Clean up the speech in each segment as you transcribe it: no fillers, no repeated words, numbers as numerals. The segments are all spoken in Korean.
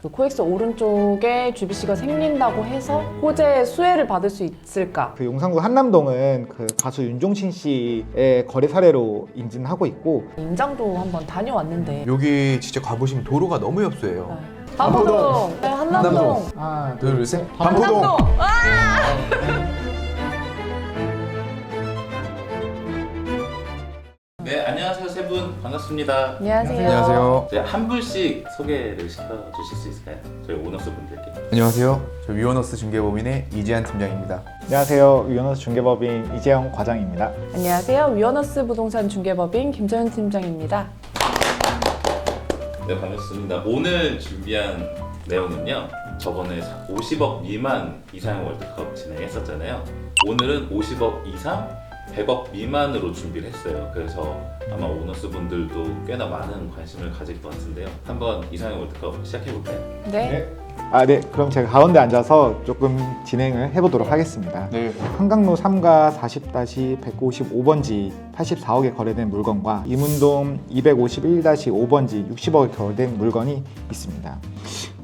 그 코엑스 오른쪽에 GBC가 생긴다고 해서 호재의 수혜를 받을 수 있을까? 그 용산구 한남동은 그 가수 윤종신 씨의 거래 사례로 인증하고 있고, 임장도 한번 다녀왔는데 여기 진짜 가보시면 도로가 너무 협소해요. 반포동, 네, 한남동, 하나, 둘, 셋. 한남동. 네, 안녕하세요 세 분 반갑습니다. 안녕하세요. 안녕하세요. 네, 한 분씩 소개를 시켜주실 수 있을까요? 저희 오너스 분들께. 안녕하세요. 저 위원어스 중개법인의 이재한 팀장입니다. 안녕하세요. 위너스 중개법인 이재영 과장입니다. 안녕하세요. 위너스 부동산 중개법인 김정현 팀장입니다. 네, 반갑습니다. 오늘 준비한 내용은요. 저번에 50억 미만 이상 월드컵 진행했었잖아요. 오늘은 50억 이상 100억 미만으로 준비를 했어요. 그래서 아마 오너스 분들도 꽤나 많은 관심을 가질 것 같은데요. 한번 이상의 월드컵 시작해볼까요? 네. 네. 그럼 제가 가운데 앉아서 조금 진행을 해보도록 하겠습니다. 네. 한강로 3가 40-155번지 84억에 거래된 물건과 이문동 251-5번지 60억에 거래된 물건이 있습니다.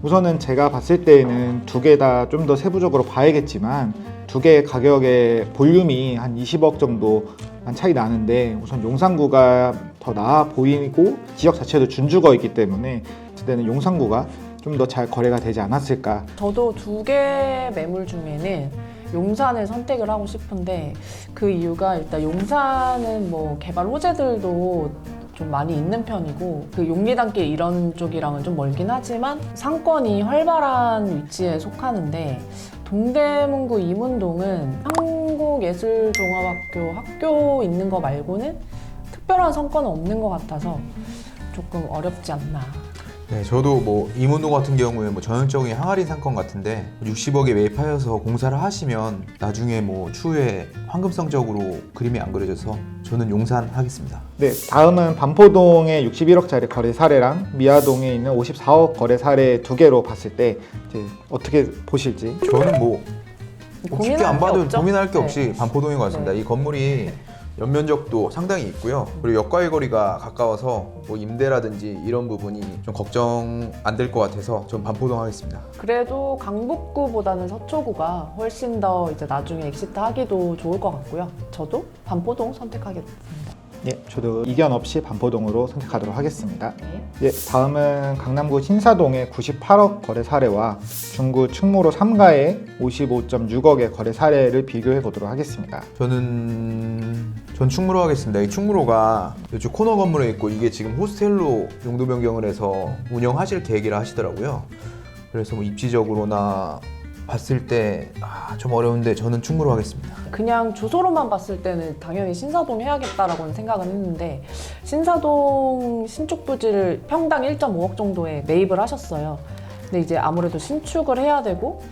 우선은 제가 봤을 때에는 두 개 다 좀 더 세부적으로 봐야겠지만 두 개의 가격의 볼륨이 한 20억 정도만 차이 나는데, 우선 용산구가 더 나아 보이고 지역 자체도 준주거 있기 때문에 그때는 용산구가 좀 더 잘 거래가 되지 않았을까. 저도 두 개 매물 중에는 용산을 선택을 하고 싶은데, 그 이유가 일단 용산은 뭐 개발 호재들도 좀 많이 있는 편이고, 그 용리단길 이런 쪽이랑은 좀 멀긴 하지만 상권이 활발한 위치에 속하는데, 동대문구 이문동은 한국예술종합학교 학교 있는 거 말고는 특별한 상권은 없는 것 같아서 조금 어렵지 않나. 네, 저도 뭐 이문동 같은 경우에 뭐 전형적인 항아리 상권 같은데 60억에 매입하여서 공사를 하시면 나중에 뭐 추후에 황금성적으로 그림이 안 그려져서 저는 용산 하겠습니다. 네, 다음은 반포동의 61억짜리 거래 사례랑 미아동에 있는 54억 거래 사례 두 개로 봤을 때 이제 어떻게 보실지. 저는 뭐 쉽게 안 봐도 없죠? 고민할 게 네. 없이 반포동인 것 같습니다. 네. 이 건물이 연면적도 상당히 있고요. 그리고 역과일 거리가 가까워서 뭐 임대라든지 이런 부분이 좀 걱정 안 될 것 같아서 전 반포동 하겠습니다. 그래도 강북구보다는 서초구가 훨씬 더 이제 나중에 엑시트 하기도 좋을 것 같고요. 저도 반포동 선택하겠습니다. 예, 저도 이견 없이 반포동으로 선택하도록 하겠습니다. 네. 예, 다음은 강남구 신사동의 98억 거래 사례와 중구 충무로 3가의 55.6억의 거래 사례를 비교해 보도록 하겠습니다. 전 충무로 하겠습니다. 이 충무로가 이쪽 코너 건물에 있고 이게 지금 호스텔로 용도 변경을 해서 운영하실 계획이라 하시더라고요. 그래서 뭐 입지적으로나 봤을 때 좀 어려운데 저는 충무로 하겠습니다. 그냥 주소로만 봤을 때는 당연히 신사동 해야겠다라고는 생각은 했는데, 신사동 신축 부지를 평당 1.5억 정도에 매입을 하셨어요. 근데 이제 아무래도 신축을 해야 되고,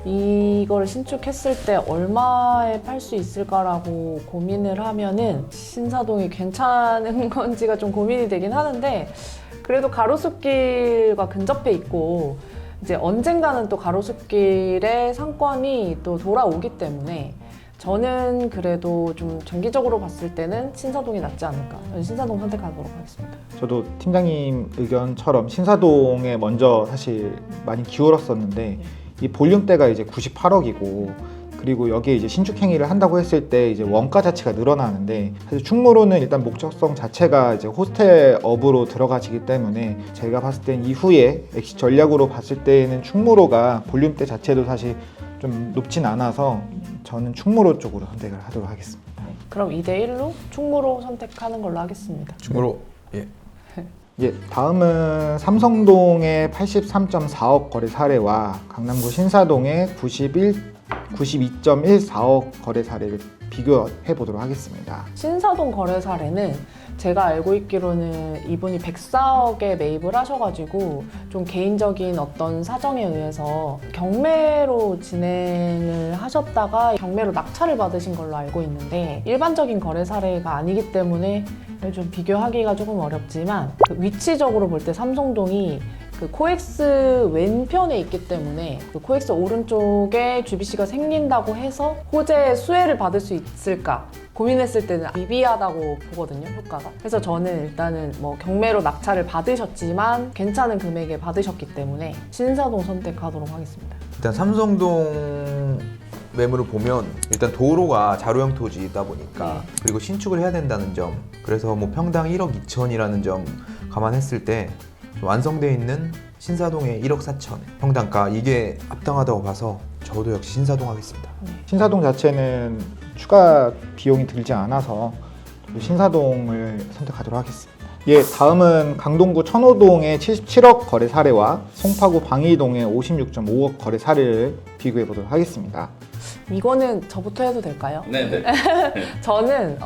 이걸 신축했을 때 얼마에 팔 수 있을까라고 고민을 하면은 신사동이 괜찮은 건지가 좀 고민이 되긴 하는데, 그래도 가로수길과 근접해 있고 이제 언젠가는 또 가로수길의 상권이 또 돌아오기 때문에 저는 그래도 좀 장기적으로 봤을 때는 신사동이 낫지 않을까. 저는 신사동 선택하도록 하겠습니다. 저도 팀장님 의견처럼 신사동에 먼저 사실 많이 기울었었는데, 이 볼륨대가 이제 98억이고 그리고 여기에 이제 신축 행위를 한다고 했을 때 이제 원가 자체가 늘어나는데, 사실 충무로는 일단 목적성 자체가 이제 호스텔업으로 들어가지기 때문에 제가 봤을 땐 이후에 엑시 전략으로 봤을 때는 충무로가 볼륨대 자체도 사실 좀 높진 않아서 저는 충무로 쪽으로 선택을 하도록 하겠습니다. 그럼 2대1로 충무로 선택하는 걸로 하겠습니다. 충무로 예. 예, 다음은 삼성동의 83.4억 거래 사례와 강남구 신사동의 92.14억 거래 사례를 비교해 보도록 하겠습니다. 신사동 거래 사례는 제가 알고 있기로는 이분이 104억에 매입을 하셔가지고 좀 개인적인 어떤 사정에 의해서 경매로 진행을 하셨다가 경매로 낙찰을 받으신 걸로 알고 있는데, 일반적인 거래 사례가 아니기 때문에 좀 비교하기가 조금 어렵지만, 그 위치적으로 볼 때 삼성동이 그 그 코엑스 왼편에 있기 때문에 그 코엑스 오른쪽에 GBC가 생긴다고 해서 호재 수혜를 받을 수 있을까 고민했을 때는 미비하다고 보거든요, 효과가. 그래서 저는 일단은 뭐 경매로 낙찰을 받으셨지만 괜찮은 금액에 받으셨기 때문에 신사동 선택하도록 하겠습니다. 일단 삼성동 매물을 보면 일단 도로가 자로형 토지이다 보니까 네. 그리고 신축을 해야 된다는 점, 그래서 뭐 평당 1억 2천이라는 점 감안했을 때 완성되어 있는 신사동의 1억 4천 평당가 이게 합당하다고 봐서 저도 역시 신사동 하겠습니다. 신사동 자체는 추가 비용이 들지 않아서 신사동을 선택하도록 하겠습니다. 예, 다음은 강동구 천호동의 77억 거래 사례와 송파구 방이동의 56.5억 거래 사례를 비교해 보도록 하겠습니다. 이거는 저부터 해도 될까요? 네네. 저는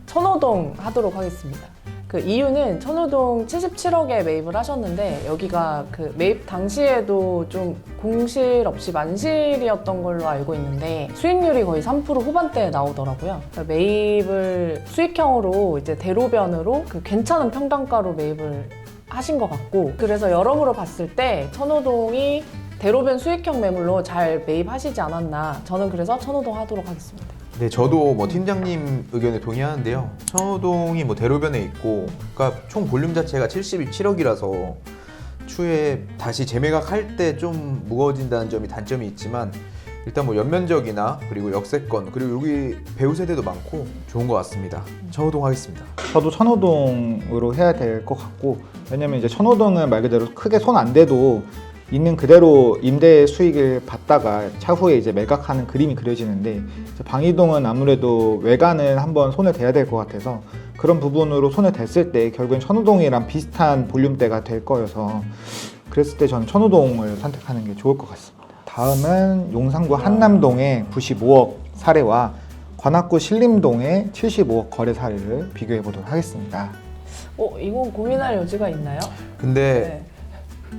천호동 하도록 하겠습니다. 그 이유는 천호동 77억에 매입을 하셨는데 여기가 그 매입 당시에도 좀 공실 없이 만실이었던 걸로 알고 있는데 수익률이 거의 3% 후반대에 나오더라고요. 그러니까 매입을 수익형으로 이제 대로변으로 그 괜찮은 평당가로 매입을 하신 것 같고, 그래서 여러모로 봤을 때 천호동이 대로변 수익형 매물로 잘 매입하시지 않았나, 저는 그래서 천호동 하도록 하겠습니다. 네, 저도 뭐 팀장님 의견에 동의하는데요. 천호동이 뭐 대로변에 있고, 그러니까 총 볼륨 자체가 77억이라서 추후에 다시 재매각할 때 좀 무거워진다는 점이 단점이 있지만 일단 뭐 연면적이나 그리고 역세권 그리고 여기 배우 세대도 많고 좋은 것 같습니다. 천호동 하겠습니다. 저도 천호동으로 해야 될 것 같고, 왜냐면 이제 천호동은 말 그대로 크게 손 안 대도 있는 그대로 임대 수익을 받다가 차후에 이제 매각하는 그림이 그려지는데, 방이동은 아무래도 외관은 한번 손을 대야 될 것 같아서 그런 부분으로 손을 댔을 때 결국엔 천호동이랑 비슷한 볼륨대가 될 거여서 그랬을 때 저는 천호동을 선택하는 게 좋을 것 같습니다. 다음은 용산구 한남동의 95억 사례와 관악구 신림동의 75억 거래 사례를 비교해 보도록 하겠습니다. 이건 고민할 여지가 있나요? 근데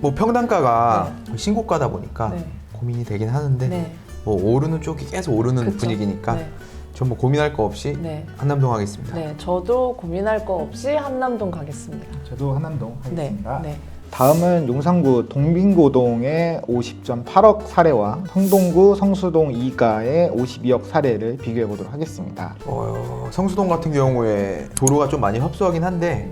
뭐 평당가가 신고가다 보니까 네. 고민이 되긴 하는데 네. 뭐 오르는 쪽이 계속 오르는 그쵸. 분위기니까 네. 전 뭐 고민할 거 없이 네. 한남동 하겠습니다. 네, 저도 고민할 거 없이 한남동 가겠습니다. 저도 한남동 하겠습니다. 네. 다음은 용산구 동빙고동의 50.8억 사례와 성동구 성수동 2가의 52억 사례를 비교해 보도록 하겠습니다. 성수동 같은 경우에 도로가 좀 많이 협소하긴 한데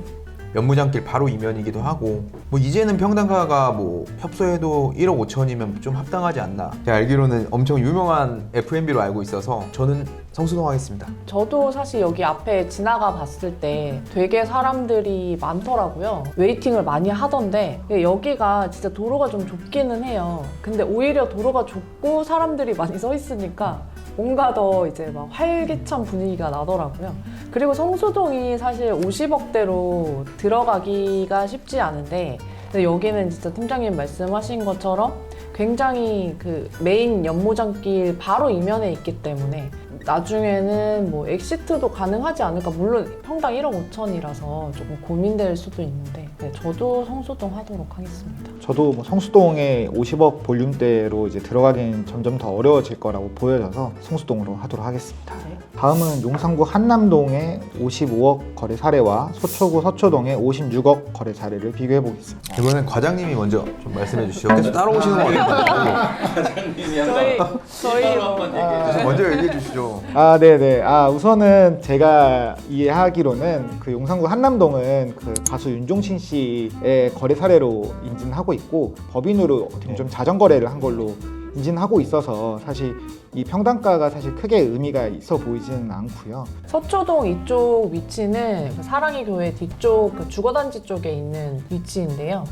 연무장길 바로 이면이기도 하고 뭐 이제는 평당가가 뭐 협소해도 1억 5천이면 좀 합당하지 않나. 제가 알기로는 엄청 유명한 F&B로 알고 있어서 저는 성수동 하겠습니다. 저도 사실 여기 앞에 지나가 봤을 때 되게 사람들이 많더라고요. 웨이팅을 많이 하던데 여기가 진짜 도로가 좀 좁기는 해요. 근데 오히려 도로가 좁고 사람들이 많이 서 있으니까 뭔가 더 이제 막 활기찬 분위기가 나더라고요. 그리고 성수동이 사실 50억대로 들어가기가 쉽지 않은데, 근데 여기는 진짜 팀장님 말씀하신 것처럼 굉장히 그 메인 연무장길 바로 이면에 있기 때문에 나중에는 뭐 엑시트도 가능하지 않을까. 물론 평당 1억 5천이라서 조금 고민될 수도 있는데, 네, 저도 성수동 하도록 하겠습니다. 저도 뭐 성수동에 50억 볼륨대로 이제 들어가긴 점점 더 어려워질 거라고 보여져서 성수동으로 하도록 하겠습니다. 네. 다음은 용산구 한남동의 55억 거래 사례와 서초구 서초동의 56억 거래 사례를 비교해 보겠습니다. 이번엔 과장님이 먼저 좀 말씀해 주시죠. 계속 따라오시는 것 같아요. 과장님이 한번 저희 한번 얘기해 주세요. 먼저 얘기해 주시죠. 네네. 우선은 제가 이해하기로는 그 용산구 한남동은 그 가수 윤종신 씨의 거래 사례로 인증하고 있고 법인으로 어떻게 보면 좀 자전거래를 한 걸로 인증하고 있어서 사실 이 평당가가 사실 크게 의미가 있어 보이지는 않고요. 서초동 이쪽 위치는 그 사랑의 교회 뒤쪽 그 주거단지 쪽에 있는 위치인데요.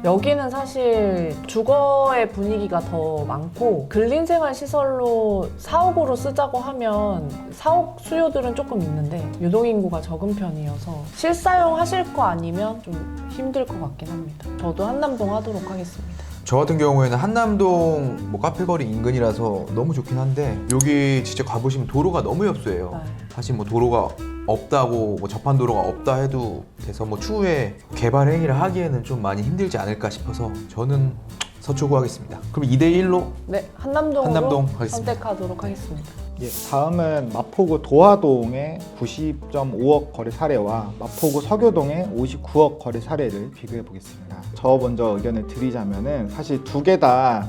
여기는 사실 주거의 분위기가 더 많고 근린생활 시설로 사옥으로 쓰자고 하면 사옥 수요들은 조금 있는데 유동인구가 적은 편이어서 실사용 하실 거 아니면 좀 힘들 것 같긴 합니다. 저도 한남동 하도록 하겠습니다. 저 같은 경우에는 한남동 뭐 카페거리 인근이라서 너무 좋긴 한데 여기 진짜 가보시면 도로가 너무 협소해요. 네. 사실 뭐 도로가 없다고 뭐 접한 도로가 없다 해도 돼서 뭐 추후에 개발 행위를 하기에는 좀 많이 힘들지 않을까 싶어서 저는 서초구 하겠습니다. 그럼 2대1로 네, 한남동으로 한남동 하겠습니다. 선택하도록 하겠습니다. 예, 다음은 마포구 도화동의 90.5억 거래 사례와 마포구 서교동의 59억 거래 사례를 비교해 보겠습니다. 저 먼저 의견을 드리자면은 사실 두 개 다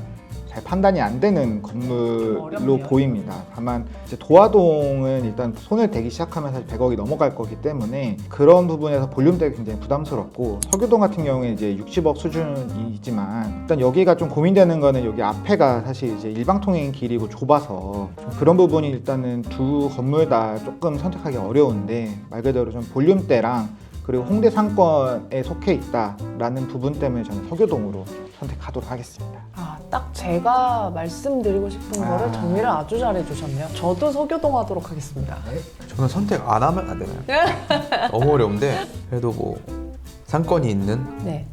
잘 판단이 안 되는 건물로 어렵네요. 보입니다. 다만 이제 도화동은 일단 손을 대기 시작하면 사실 100억이 넘어갈 거기 때문에 그런 부분에서 볼륨대가 굉장히 부담스럽고 서교동 같은 경우에 이제 60억 수준이지만 일단 여기가 좀 고민되는 거는 여기 앞에가 사실 이제 일방통행 길이고 좁아서 좀 그런 부분이 일단은 두 건물 다 조금 선택하기 어려운데 말 그대로 좀 볼륨대랑 그리고 홍대 상권에 속해 있다라는 부분 때문에 저는 서교동으로 선택하도록 하겠습니다. 딱 제가 말씀드리고 싶은 아. 거를 정리를 아주 잘해 주셨네요. 저도 서교동 하도록 하겠습니다. 저는 선택 안 하면 안 되나요? 너무 어려운데 그래도 뭐 상권이 있는 네.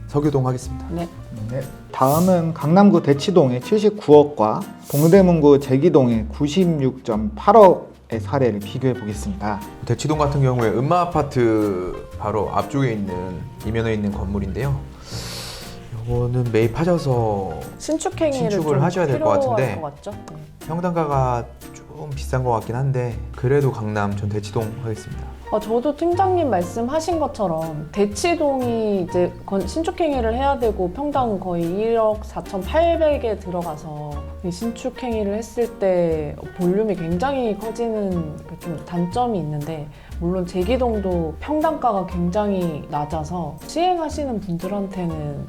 서교동 하겠습니다. 네. 네. 다음은 강남구 대치동의 79억과 동대문구 제기동의 96.8억의 사례를 비교해 보겠습니다. 대치동 같은 경우에 음마 아파트 바로 앞쪽에 있는 이면에 있는 건물인데요. 이거는 매입하셔서 신축행위를 신축을 좀 하셔야 될 것 같은데. 필요할 것 같죠? 네. 평당가가 좀 비싼 것 같긴 한데 그래도 강남 전 대치동 하겠습니다. 저도 팀장님 말씀하신 것처럼 대치동이 이제 신축행위를 해야 되고 평당 거의 1억 4,800에 들어가서 이 신축행위를 했을 때 볼륨이 굉장히 커지는 그 좀 단점이 있는데 물론 제기동도 평당가가 굉장히 낮아서 시행하시는 분들한테는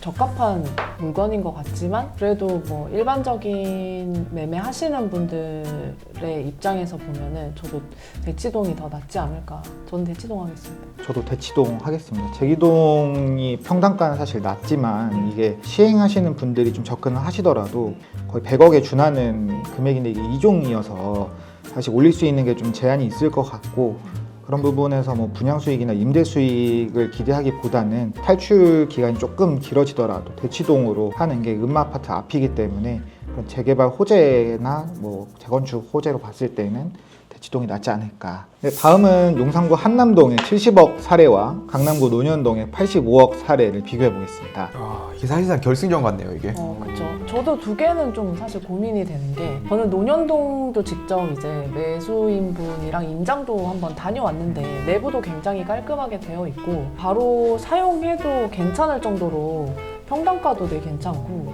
적합한 물건인 것 같지만 그래도 뭐 일반적인 매매 하시는 분들의 입장에서 보면은 저도 대치동이 더 낫지 않을까. 저는 대치동 하겠습니다. 저도 대치동 하겠습니다. 제기동이 평당가는 사실 낮지만 이게 시행하시는 분들이 좀 접근을 하시더라도 거의 100억에 준하는 금액인데 이게 2종이어서 사실 올릴 수 있는 게 좀 제한이 있을 것 같고 그런 부분에서 뭐 분양 수익이나 임대 수익을 기대하기보다는 탈출 기간이 조금 길어지더라도 대치동으로 하는 게 음마 아파트 앞이기 때문에 그런 재개발 호재나 뭐 재건축 호재로 봤을 때는 대치동이 낫지 않을까. 네, 다음은 용산구 한남동의 70억 사례와 강남구 논현동의 85억 사례를 비교해 보겠습니다. 이게 사실상 결승전 같네요 이게. 그렇죠. 저도 두 개는 좀 사실 고민이 되는 게 저는 논현동도 직접 이제 매수인분이랑 임장도 한번 다녀왔는데 내부도 굉장히 깔끔하게 되어 있고 바로 사용해도 괜찮을 정도로 평당가도 되게 괜찮고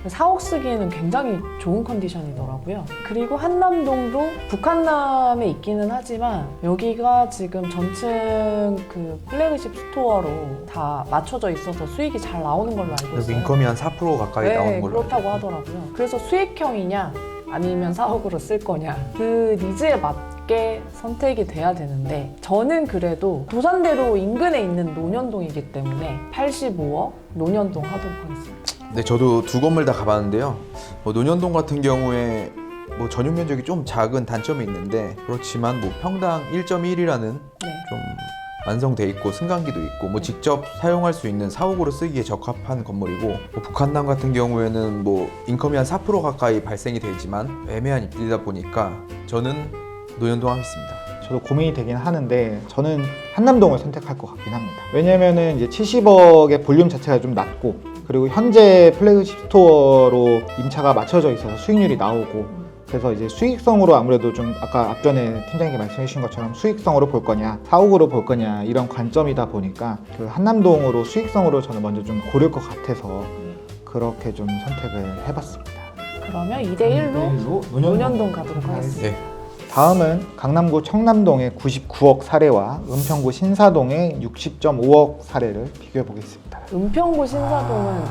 4억 쓰기에는 굉장히 좋은 컨디션이더라고요. 그리고 한남동도 북한남에 있기는 하지만 여기가 지금 전층 그 플래그십 스토어로 다 맞춰져 있어서 수익이 잘 나오는 걸로 알고 그래서 있어요. 인컴이 한 4% 가까이 나오는 걸로. 그렇다고 하더라고요. 그래서 수익형이냐 아니면 4억으로 쓸 거냐 그 니즈에 맞게 선택이 돼야 되는데 저는 그래도 도산대로 인근에 있는 논현동이기 때문에 85억 논현동 하도록 하겠습니다. 네, 저도 두 건물 다 가봤는데요. 논현동 같은 경우에 뭐 전용 면적이 좀 작은 단점이 있는데 그렇지만 뭐 평당 1.1이라는 네. 좀 완성돼 있고 승강기도 있고 뭐 직접 사용할 수 있는 사옥으로 쓰기에 적합한 건물이고 뭐 북한남 같은 경우에는 뭐 인컴이 한 4% 가까이 발생이 되지만 애매한 입지다 보니까 저는 논현동 하겠습니다. 저도 고민이 되긴 하는데 저는 한남동을 선택할 것 같긴 합니다. 왜냐면은 이제 70억의 볼륨 자체가 좀 낮고 그리고 현재 플래그십 스토어로 임차가 맞춰져 있어서 수익률이 나오고 그래서 이제 수익성으로 아무래도 좀 아까 앞전에 팀장님께 말씀해 주신 것처럼 수익성으로 볼 거냐 사옥으로 볼 거냐 이런 관점이다 보니까 그 한남동으로 수익성으로 저는 먼저 좀 고를 것 같아서 그렇게 좀 선택을 해봤습니다. 그러면 2대1로 논현동 가도록 하겠습니다. 네. 다음은 강남구 청남동의 99억 사례와 은평구 신사동의 60.5억 사례를 비교해 보겠습니다. 은평구 신사동은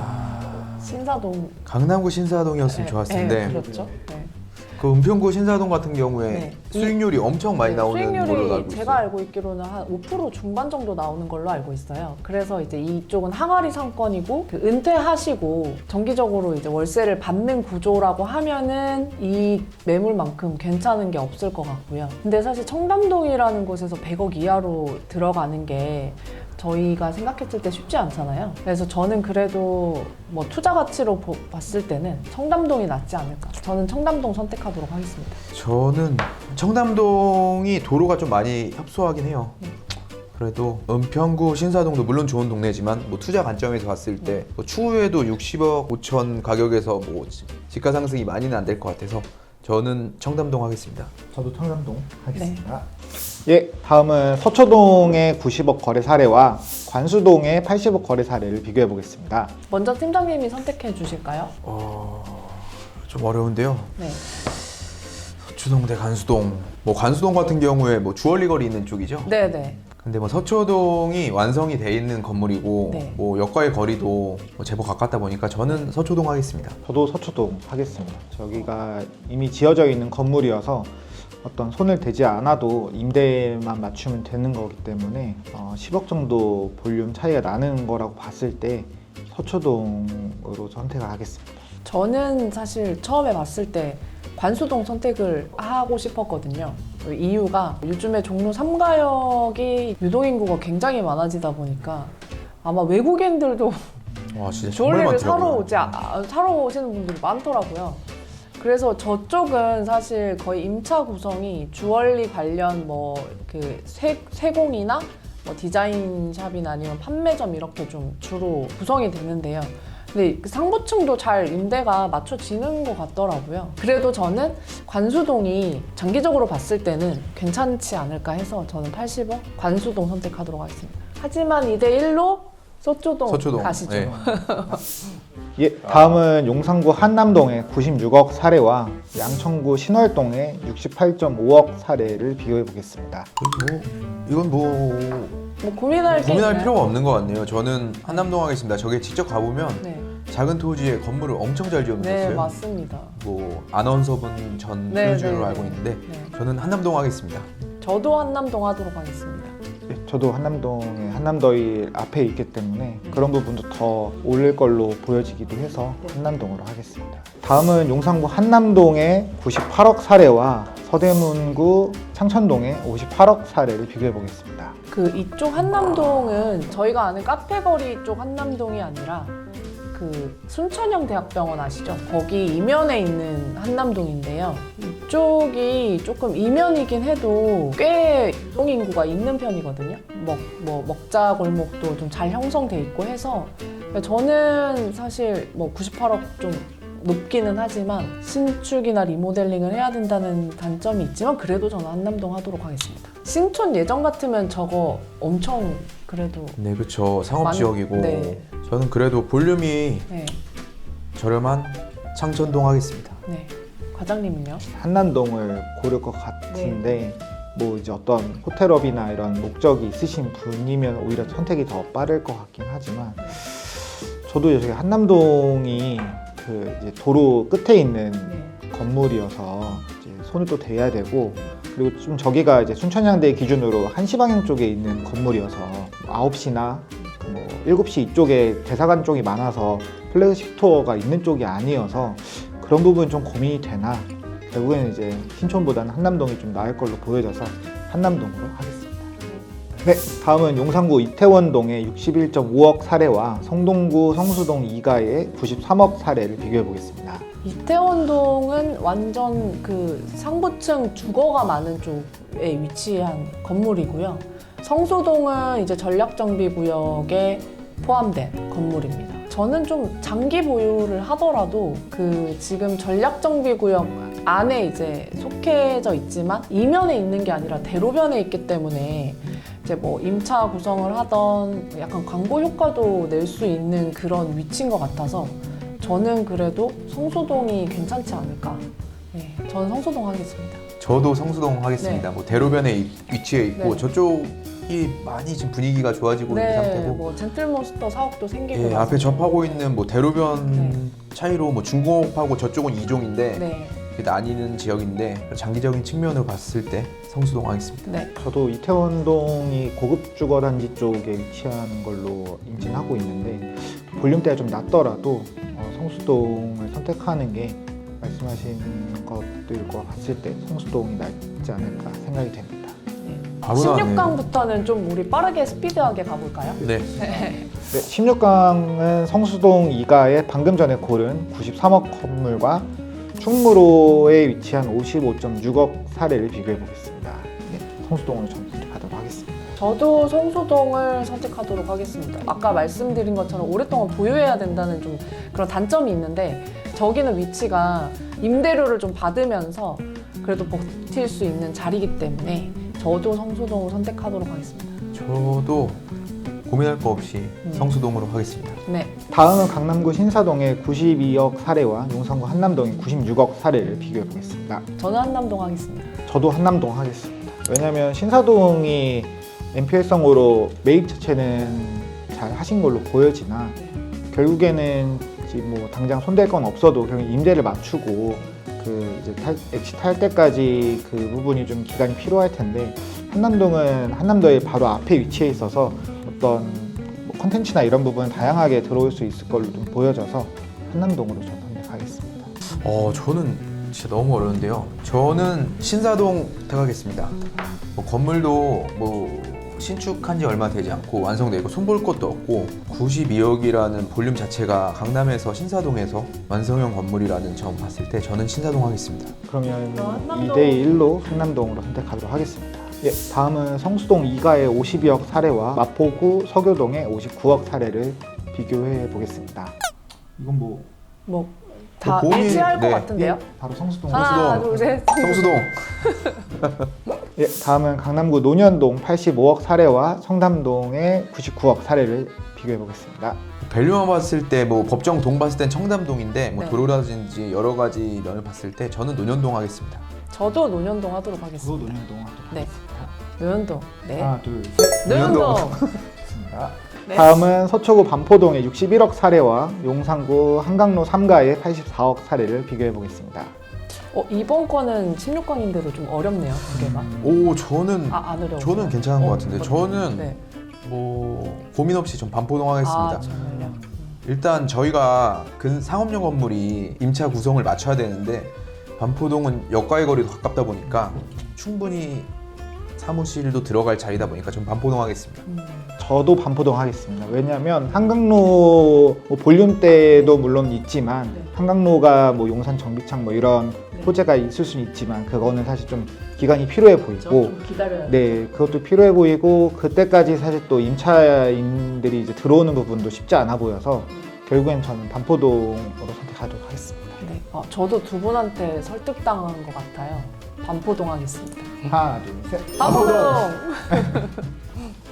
신사동 강남구 신사동이었으면 좋았을 텐데 그렇죠. 네. 그 은평구 신사동 같은 경우에 네. 수익률이 엄청 많이 나오는 걸로 수익률이 알고 제가 있어요. 알고 있기로는 한 5% 중반 정도 나오는 걸로 알고 있어요. 그래서 이제 이쪽은 항아리 상권이고 그 은퇴하시고 정기적으로 이제 월세를 받는 구조라고 하면은 이 매물만큼 괜찮은 게 없을 것 같고요. 근데 사실 청담동이라는 곳에서 100억 이하로 들어가는 게 저희가 생각했을 때 쉽지 않잖아요. 그래서 저는 그래도 뭐 투자 가치로 봤을 때는 청담동이 낫지 않을까. 저는 청담동 선택하도록 하겠습니다. 저는 청담동이 도로가 좀 많이 협소하긴 해요. 그래도 은평구 신사동도 물론 좋은 동네지만 뭐 투자 관점에서 봤을 때 뭐 추후에도 60억 5천 가격에서 뭐 집가 상승이 많이는 안 될 것 같아서 저는 청담동 하겠습니다. 저도 청담동 하겠습니다. 예, 다음은 서초동의 90억 거래 사례와 관수동의 80억 거래 사례를 비교해 보겠습니다. 먼저 팀장님이 선택해 주실까요? 좀 어려운데요. 네. 서초동 대 관수동. 뭐 관수동 같은 경우에 뭐 주얼리 거리 있는 쪽이죠. 네네. 근데 뭐 서초동이 완성이 돼 있는 건물이고 네. 뭐 역과의 거리도 뭐 제법 가깝다 보니까 저는 서초동 하겠습니다. 저도 서초동 하겠습니다. 저기가 이미 지어져 있는 건물이어서 어떤 손을 대지 않아도 임대만 맞추면 되는 거기 때문에 10억 정도 볼륨 차이가 나는 거라고 봤을 때 서초동으로 선택을 하겠습니다. 저는 사실 처음에 봤을 때 관수동 선택을 하고 싶었거든요. 그 이유가 요즘에 종로 3가역이 유동인구가 굉장히 많아지다 보니까 아마 외국인들도 와 진짜 정말 주얼리를 많더라고요. 사러 오시는 분들이 많더라고요. 그래서 저쪽은 사실 거의 임차 구성이 주얼리 관련 뭐 그 세공이나 뭐 디자인샵이나 아니면 판매점 이렇게 좀 주로 구성이 되는데요. 근데 그 상부층도 잘 임대가 맞춰지는 것 같더라고요. 그래도 저는 관수동이 장기적으로 봤을 때는 괜찮지 않을까 해서 저는 80억 관수동 선택하도록 하겠습니다. 하지만 2대1로 서초동 가시죠. 네. 예, 다음은 용산구 한남동의 96억 사례와 양천구 신월동의 68.5억 사례를 비교해 보겠습니다. 이건 뭐 뭐 고민할 게 고민할 있나요? 필요가 없는 것 같네요. 저는 한남동 하겠습니다. 저게 직접 가보면 네, 작은 토지에 건물을 엄청 잘 네 지어놓았어요. 맞습니다. 뭐 아나운서분 전 네, 소유주로 네, 알고 네. 있는데 네. 저는 한남동 하겠습니다. 저도 한남동 하도록 하겠습니다. 예, 저도 한남동의 한남더일 앞에 있기 때문에 그런 부분도 더 오를 걸로 보여지기도 해서 한남동으로 하겠습니다. 다음은 용산구 한남동의 98억 사례와 서대문구 창천동의 58억 사례를 비교해 보겠습니다. 그 이쪽 한남동은 저희가 아는 카페거리 쪽 한남동이 아니라 그 순천형 대학병원 아시죠? 거기 이면에 있는 한남동인데요. 이쪽이 조금 이면이긴 해도 꽤 이동 인구가 있는 편이거든요. 먹자 골목도 좀 잘 형성돼 있고 해서 저는 사실 뭐 98억 좀 높기는 하지만 신축이나 리모델링을 해야 된다는 단점이 있지만 그래도 저는 한남동 하도록 하겠습니다. 신촌 예전 같으면 저거 엄청 그래도 네, 그렇죠. 상업 많- 지역이고 네. 저는 그래도 볼륨이 네, 저렴한 창천동 하겠습니다. 네. 과장님은요? 한남동을 고를 것 같은데 뭐 이제 어떤 호텔업이나 이런 목적이 있으신 분이면 오히려 선택이 더 빠를 것 같긴 하지만 저도 이제 한남동이 그 이제 도로 끝에 있는 네. 건물이어서 이제 손을 또 대야 되고 그리고 좀 저기가 이제 순천향대 기준으로 1시 방향 쪽에 있는 건물이어서 9시나 뭐 7시 이쪽에 대사관 쪽이 많아서 플래그십 스토어가 있는 쪽이 아니어서 그런 부분 좀 고민이 되나 결국에는 이제 신촌보다는 한남동이 좀 나을 걸로 보여져서 한남동으로 하겠습니다. 네, 다음은 용산구 이태원동의 61.5억 사례와 성동구 성수동 2가의 93억 사례를 비교해 보겠습니다. 이태원동은 완전 그 상부층 주거가 많은 쪽에 위치한 건물이고요. 성수동은 이제 전략정비구역에 포함된 건물입니다. 저는 좀 장기 보유를 하더라도 그 지금 전략정비구역 안에 이제 속해져 있지만 이면에 있는 게 아니라 대로변에 있기 때문에 이제 뭐 임차 구성을 하던 약간 광고 효과도 낼 수 있는 그런 위치인 것 같아서 저는 그래도 성수동이 괜찮지 않을까. 네, 저는 성수동 하겠습니다. 저도 성수동 하겠습니다. 네. 뭐 대로변에 위치해 있고 네. 저쪽이 많이 지금 분위기가 좋아지고 있는 상태고 뭐 젠틀몬스터 사옥도 생기고 예, 나서. 앞에 접하고 있는 뭐 대로변 네. 차이로 뭐 중공업하고 저쪽은 이종인데 네, 나뉘는 지역인데 장기적인 측면으로 봤을 때 성수동 하겠습니다. 네, 저도 이태원동이 고급 주거단지 쪽에 위치하는 걸로 인지하고 있는데 볼륨대가 좀 낮더라도 성수동을 선택하는 게 말씀하신 것들과 봤을 때 성수동이 낫지 않을까 생각이 됩니다. 바로 나왔네요. 16강부터는 좀 우리 빠르게 스피드하게 가볼까요? 네. 네, 16강은 성수동 2가의 방금 전에 고른 93억 건물과 충무로에 위치한 55.6억 사례를 비교해 보겠습니다. 네, 성수동을 전 선택하도록 하겠습니다. 저도 성수동을 선택하도록 하겠습니다. 아까 말씀드린 것처럼 오랫동안 보유해야 된다는 좀 그런 단점이 있는데 저기는 위치가 임대료를 좀 받으면서 그래도 버틸 수 있는 자리이기 때문에 저도 성수동을 선택하도록 하겠습니다. 저도 고민할 거 없이 성수동으로 하겠습니다. 네. 다음은 강남구 신사동의 92억 사례와 용산구 한남동의 96억 사례를 비교해 보겠습니다. 저는 한남동 하겠습니다. 저도 한남동 하겠습니다. 왜냐하면 신사동이 MPL성으로 매입 자체는 잘 하신 걸로 보여지나 결국에는 지금 뭐 당장 손댈 건 없어도 결국 임대를 맞추고 그 이제 엑시트할 때까지 그 부분이 좀 기간이 필요할 텐데 한남동은 한남도의 바로 앞에 위치해 있어서 어떤 뭐 컨텐츠나 이런 부분은 다양하게 들어올 수 있을 걸로 좀 보여져서 한남동으로 저는 선택하겠습니다. 저는 진짜 너무 어려운데요. 저는 신사동 택하겠습니다. 뭐 건물도 뭐 신축한 지 얼마 되지 않고 완성돼 있고 손볼 것도 없고 92억이라는 볼륨 자체가 강남에서 신사동에서 완성형 건물이라는 점 봤을 때 저는 신사동 하겠습니다. 그러면 한남동. 2대1로 한남동으로 선택하도록 하겠습니다. 예, 다음은 성수동 2가의 52억 사례와 마포구 서교동의 59억 사례를 비교해 보겠습니다. 이건 뭐 다 고민- 일치할 것 네. 같은데요? 바로 성수동. 하나, 둘, 셋. 성수동. 예, 다음은 강남구 논현동 85억 사례와 청담동의 99억 사례를 비교해 보겠습니다. 밸류만 봤을 때 뭐 법정 동 봤을 땐 청담동인데 뭐 네. 도로라든지 여러 가지 면을 봤을 때 저는 논현동 하겠습니다. 저도 논현동 하도록 하겠습니다. 논현동 하도록 네. 하겠습니다. 논현동. 네. 하나, 둘, 셋. 논현동. 좋습니다. 네. 다음은 서초구 반포동의 61억 사례와 용산구 한강로 3가의 84억 사례를 비교해 보겠습니다. 이번 거는 16강인데도 좀 어렵네요. 두 개가. 오 저는 안 어려워요. 저는 괜찮은 것 같은데 저는 네. 뭐 고민 없이 전 반포동 하겠습니다. 아, 정말요? 일단 저희가 상업용 건물이 임차 구성을 맞춰야 되는데 반포동은 역과의 거리도 가깝다 보니까 충분히 사무실도 들어갈 자리다 보니까 전 반포동 하겠습니다. 저도 반포동 하겠습니다. 왜냐하면 한강로 뭐 볼륨대도 물론 있지만 네. 한강로가 뭐 용산 정비창 뭐 이런 네. 호재가 있을 수는 있지만 그거는 사실 좀 기간이 필요해 보이고 기다려야 네, 그것도 필요해 보이고 그때까지 사실 또 임차인들이 이제 들어오는 부분도 쉽지 않아 보여서 결국엔 저는 반포동으로 선택하도록 하겠습니다. 네. 저도 두 분한테 설득당한 것 같아요. 반포동 하겠습니다. 하나, 둘, 셋. 반포동!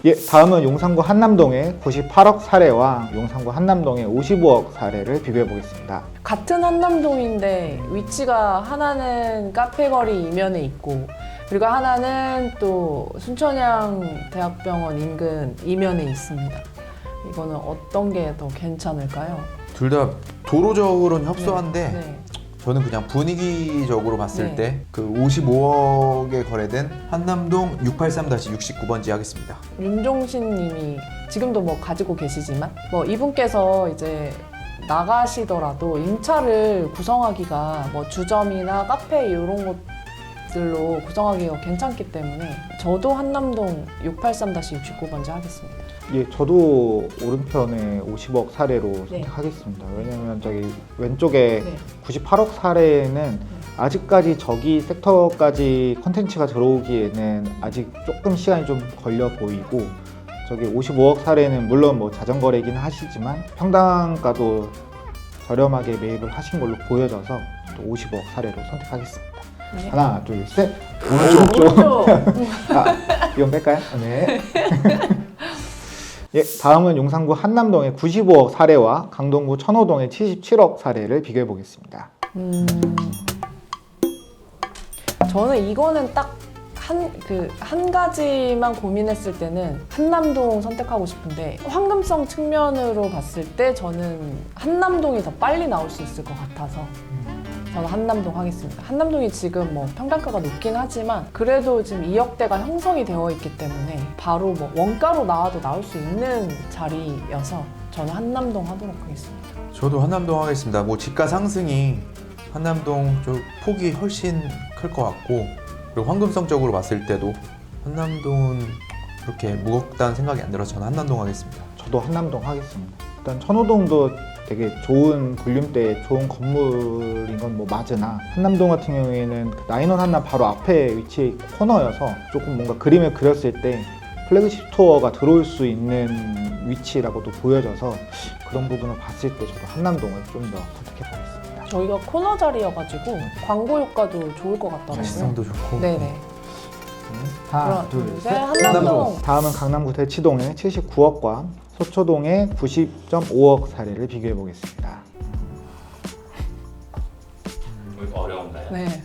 예, 다음은 용산구 한남동의 98억 사례와 용산구 한남동의 55억 사례를 비교해 보겠습니다. 같은 한남동인데 위치가 하나는 카페거리 이면에 있고 그리고 하나는 또 순천향 대학병원 인근 이면에 있습니다. 이거는 어떤 게 더 괜찮을까요? 둘 다 도로적으로는 협소한데 네. 저는 그냥 분위기적으로 봤을 네. 때 그 55억에 거래된 한남동 683-69번지 하겠습니다. 윤종신 님이 지금도 뭐 가지고 계시지만 뭐 이분께서 이제 나가시더라도 임차를 구성하기가 뭐 주점이나 카페 이런 곳들로 구성하기가 괜찮기 때문에 저도 한남동 683-69번지 하겠습니다. 예, 저도 오른편에 50억 사례로 네. 선택하겠습니다. 왜냐면 저기 왼쪽에 네. 98억 사례는 아직까지 저기 섹터까지 컨텐츠가 들어오기에는 아직 조금 시간이 좀 걸려 보이고 저기 55억 사례는 물론 뭐 자전거래긴 하시지만 평당가도 저렴하게 매입을 하신 걸로 보여져서 또 55억 사례로 선택하겠습니다. 네. 하나, 둘, 셋. 오른쪽. 오른쪽. 이건 뺄까요? 네. 예, 다음은 용산구 한남동의 95억 사례와 강동구 천호동의 77억 사례를 비교해 보겠습니다. 저는 이거는 딱 한 가지만 고민했을 때는 한남동 선택하고 싶은데 황금성 측면으로 봤을 때 저는 한남동이 더 빨리 나올 수 있을 것 같아서 저는 한남동 하겠습니다. 한남동이 지금 뭐 평당가가 높긴 하지만 그래도 지금 2억대가 형성이 되어 있기 때문에 바로 뭐 원가로 나와도 나올 수 있는 자리여서 저는 한남동 하도록 하겠습니다. 저도 한남동 하겠습니다. 뭐 집가 상승이 한남동 쪽 폭이 훨씬 클 것 같고 그리고 황금성적으로 봤을 때도 한남동은 그렇게 무겁다는 생각이 안 들어서 저는 한남동 하겠습니다. 저도 한남동 하겠습니다. 일단 천호동도 되게 좋은 볼륨대 좋은 건물인 건 뭐 맞으나 한남동 같은 경우에는 그 나인원 한남 바로 앞에 위치해 있고 코너여서 조금 뭔가 그림을 그렸을 때 플래그십 스토어가 들어올 수 있는 위치라고도 보여져서 그런 부분을 봤을 때 저도 한남동을 좀 더 선택해 보겠습니다. 저희가 코너 자리여가지고 광고 효과도 좋을 것 같더라고요. 발성도 좋고. 네네. 하나, 그럼 둘, 셋. 셋. 한남동. 다음은 강남구 대치동의 79억과 서초동의 90.5억 사례를 비교해 보겠습니다. 어려운가요? 네.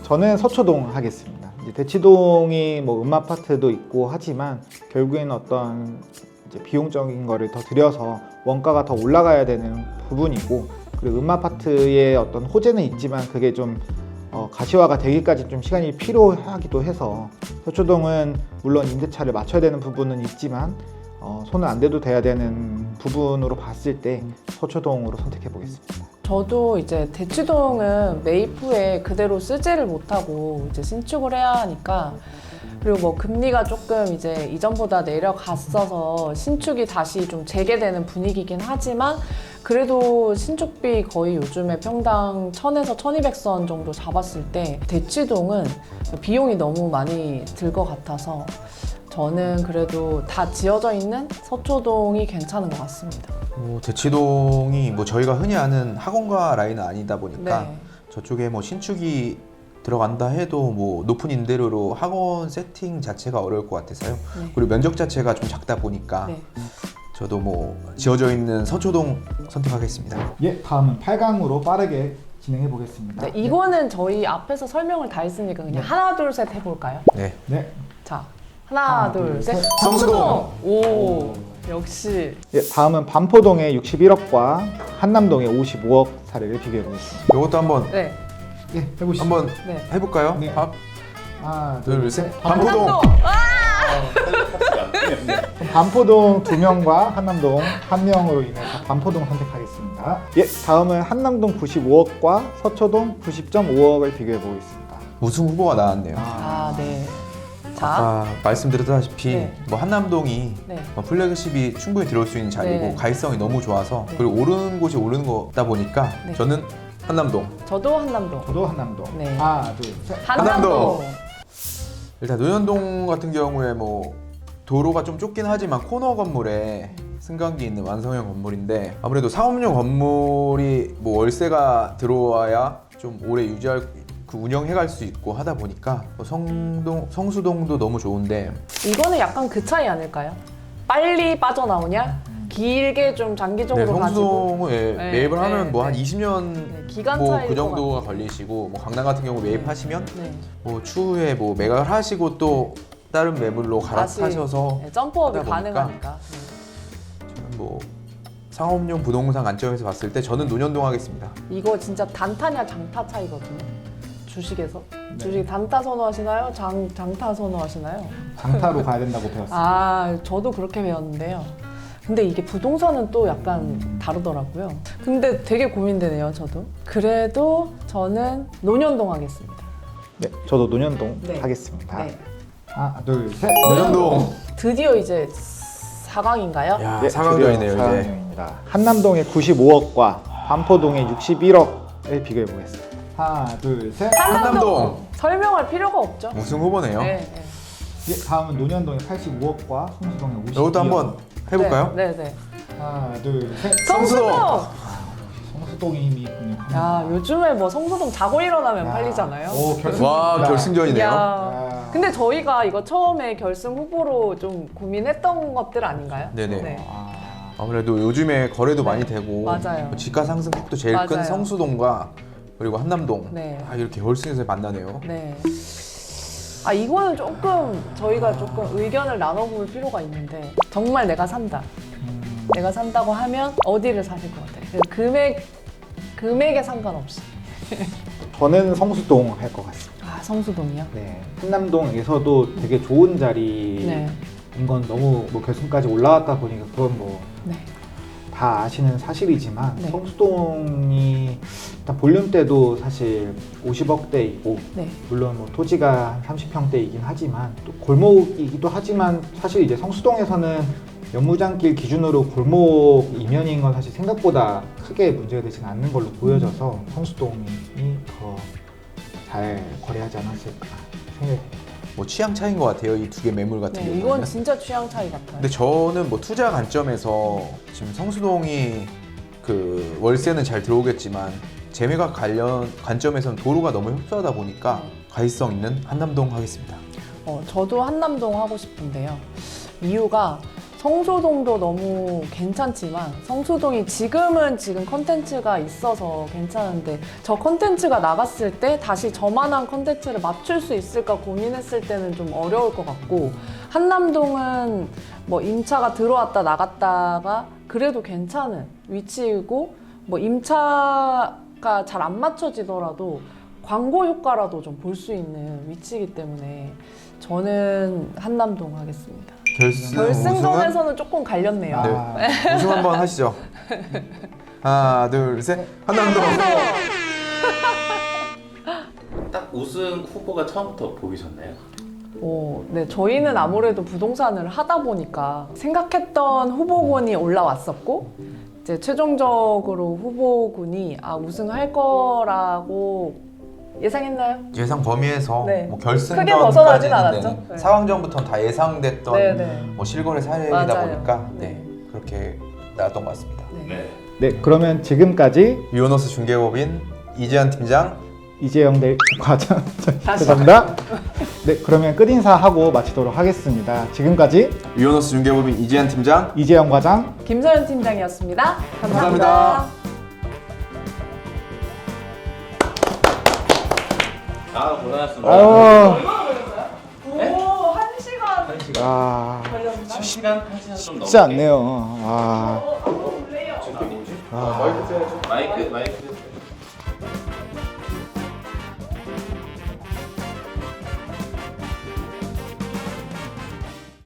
저는 서초동 하겠습니다. 이제 대치동이 뭐 음아파트도 있고 하지만 결국에는 어떤 이제 비용적인 거를 더 들여서 원가가 더 올라가야 되는 부분이고, 그리고 음아파트의 어떤 호재는 있지만 그게 좀 가시화가 되기까지 좀 시간이 필요하기도 해서 서초동은 물론 임대차를 맞춰야 되는 부분은 있지만 손은 안 대도 돼야 되는 부분으로 봤을 때 서초동으로 선택해 보겠습니다. 저도 이제 대치동은 매입 후에 그대로 쓰지를 못하고 이제 신축을 해야 하니까, 그리고 뭐 금리가 조금 이제 이전보다 내려갔어서 신축이 다시 좀 재개되는 분위기긴 하지만, 그래도 신축비 거의 요즘에 평당 1000에서 1200선 정도 잡았을 때 대치동은 비용이 너무 많이 들 것 같아서 저는 그래도 다 지어져 있는 서초동이 괜찮은 것 같습니다. 대치동이 뭐 저희가 흔히 아는 학원가 라인은 아니다 보니까 네. 저쪽에 뭐 신축이 들어간다 해도 뭐 높은 임대료로 학원 세팅 자체가 어려울 것 같아서요. 네. 그리고 면적 자체가 좀 작다 보니까 네. 저도 뭐 지어져 있는 서초동 선택하겠습니다. 예, 다음은 8강으로 빠르게 진행해 보겠습니다. 네, 이거는 저희 앞에서 설명을 다 했으니까 그냥 하나 둘 셋 해볼까요? 네. 네. 자, 하나 둘 셋. 성수동! 오, 역시. 예, 다음은 반포동의 61억과 한남동의 55억 사례를 비교해 보겠습니다. 이것도 한번 네, 예, 해보시죠. 한번 네. 해볼까요? 네. 하나, 하나, 둘, 셋. 반포동. 반포동 2명과 한남동 1명으로 인해서 반포동 선택하겠습니다. 예, 다음은 한남동 95억과 서초동 90.5억을 비교해 보겠습니다. 우승 후보가 나왔네요. 아, 네. 자, 아까 말씀드렸다시피 네. 뭐 한남동이 네. 플래그십이 충분히 들어올 수 있는 자리고 네. 가이성이 너무 좋아서 네. 그리고 오르는 곳이 오르는 거다 보니까 네. 저는 한남동. 저도 한남동. 저도 한남동. 네. 하나, 둘, 셋. 한남동. 일단 논현동 같은 경우에 뭐 도로가 좀 좁긴 하지만 코너 건물에 승강기 있는 완성형 건물인데, 아무래도 상업용 건물이 뭐 월세가 들어와야 좀 오래 유지할 운영해갈 수 있고 하다 보니까 뭐 성수동도 너무 좋은데, 이거는 약간 그 차이 아닐까요? 빨리 빠져나오냐? 길게 좀 네, 장기적으로 가지고. 성수동은 네, 매입을 네, 하면 뭐 한 네. 20년 네, 기간 뭐 차이일 그 것 정도가 같아요. 걸리시고, 뭐 강남 같은 경우 매입하시면 네. 뭐 추후에 뭐 매각을 하시고 또 다른 매물로 다시, 갈아타셔서 네, 점프업이 하다 보니까 가능하니까. 저는 뭐 상업용 부동산 관점에서 봤을 때 저는 논현동 하겠습니다. 이거 진짜 단타냐 장타 차이거든요. 주식에서. 네. 주식 단타 선호하시나요? 장타 선호하시나요? 장타로 가야 된다고 배웠습니다. 아, 저도 그렇게 배웠는데요. 근데 이게 부동산은 또 약간 다르더라고요. 근데 되게 고민되네요, 저도. 그래도 저는 논현동 하겠습니다. 네, 저도 논현동 네. 하겠습니다. 네. 하나, 둘, 셋. 논현동. 드디어 이제 4강인가요? 야, 예, 상황전이네요 드디어 이제. 상황전입니다. 한남동의 95억과 반포동의 61억을 비교해 보겠습니다. 하나, 둘, 셋. 한남동. 설명할 필요가 없죠. 우승 후보네요. 네, 네. 예, 다음은 논현동의 85억과 성수동의 52억. 이것도 한번 해볼까요? 네, 네. 하나, 둘, 셋. 성수동! 성수동이 힘이 있군요. 야, 요즘에 뭐 성수동 자고 일어나면 야. 팔리잖아요. 오, 결승. 와, 결승전이네요. 야. 야. 근데 저희가 이거 처음에 결승 후보로 좀 고민했던 것들 아닌가요? 네네. 네. 아무래도 요즘에 거래도 네, 많이 되고 맞아요. 뭐 지가 상승폭도 제일 큰 맞아요. 성수동과 그리고 한남동 네. 이렇게 결승에서 만나네요. 네. 아, 이거는 조금 저희가 조금 의견을 나눠볼 필요가 있는데, 정말 내가 산다. 내가 산다고 하면 어디를 사실 것 같아요? 금액에 상관없이. 저는 성수동 할 것 같습니다. 아, 성수동이요? 네. 한남동에서도 되게 좋은 자리인 네. 건 너무 뭐 결승까지 올라왔다 보니까 그건 뭐 네. 다 아시는 사실이지만 네. 성수동이 일단 볼륨 때도 사실 50억대이고 네. 물론 뭐 토지가 한 30평대이긴 하지만 또 골목이기도 하지만 사실 이제 성수동에서는 연무장길 기준으로 골목 이면인 건 사실 생각보다 크게 문제가 되지는 않는 걸로 보여져서 성수동이 더 잘 거래하지 않았을까 생각합니다. 뭐 취향 차이인 것 같아요. 이 두 개 매물 같은 네, 경우는. 이건 진짜 취향 차이 같아요. 근데 저는 뭐 투자 관점에서 지금 성수동이 그 월세는 잘 들어오겠지만 재매각 관점에선 도로가 너무 협소하다 보니까 가시성 있는 한남동 하겠습니다. 저도 한남동 하고 싶은데요. 이유가 성수동도 너무 괜찮지만 성수동이 지금 컨텐츠가 있어서 괜찮은데 저 컨텐츠가 나갔을 때 다시 저만한 컨텐츠를 맞출 수 있을까 고민했을 때는 좀 어려울 것 같고 한남동은 뭐 임차가 들어왔다 나갔다가 그래도 괜찮은 위치이고 뭐 임차가 잘 안 맞춰지더라도 광고 효과라도 좀 볼 수 있는 위치이기 때문에 저는 한남동 하겠습니다. 결승전에서는 조금 갈렸네요. 네. 우승 한번 하시죠. 하나, 둘, 셋. 한남동. 딱 우승 후보가 처음부터 보이셨나요? 네, 저희는 아무래도 부동산을 하다 보니까 생각했던 후보군이 올라왔었고 이제 최종적으로 후보군이 우승할 거라고 예상했나요? 예상 범위에서 네. 뭐 크게 벗어나진 결승전까지는 않았죠. 네. 4강전부터는 다 예상됐던 네. 뭐 실거래 사례이다 맞아요. 보니까 네. 그렇게 나왔던 것 같습니다. 네. 네, 그러면 지금까지 유노스 중개법인 이재한 팀장 이재영 과장 다시. 죄송합니다. 네, 그러면 끝인사하고 마치도록 하겠습니다. 지금까지 유노스 중개법인 이재한 팀장 이재영 과장 김서연 팀장이었습니다. 감사합니다. 감사합니다. 고생하셨습니다. 아유, 얼마나 걸렸어요? 오, 1시간 아, 걸렸나? 1시간 좀 넘게. 쉽지 않네요. 아. 너무 놀래요. 마이크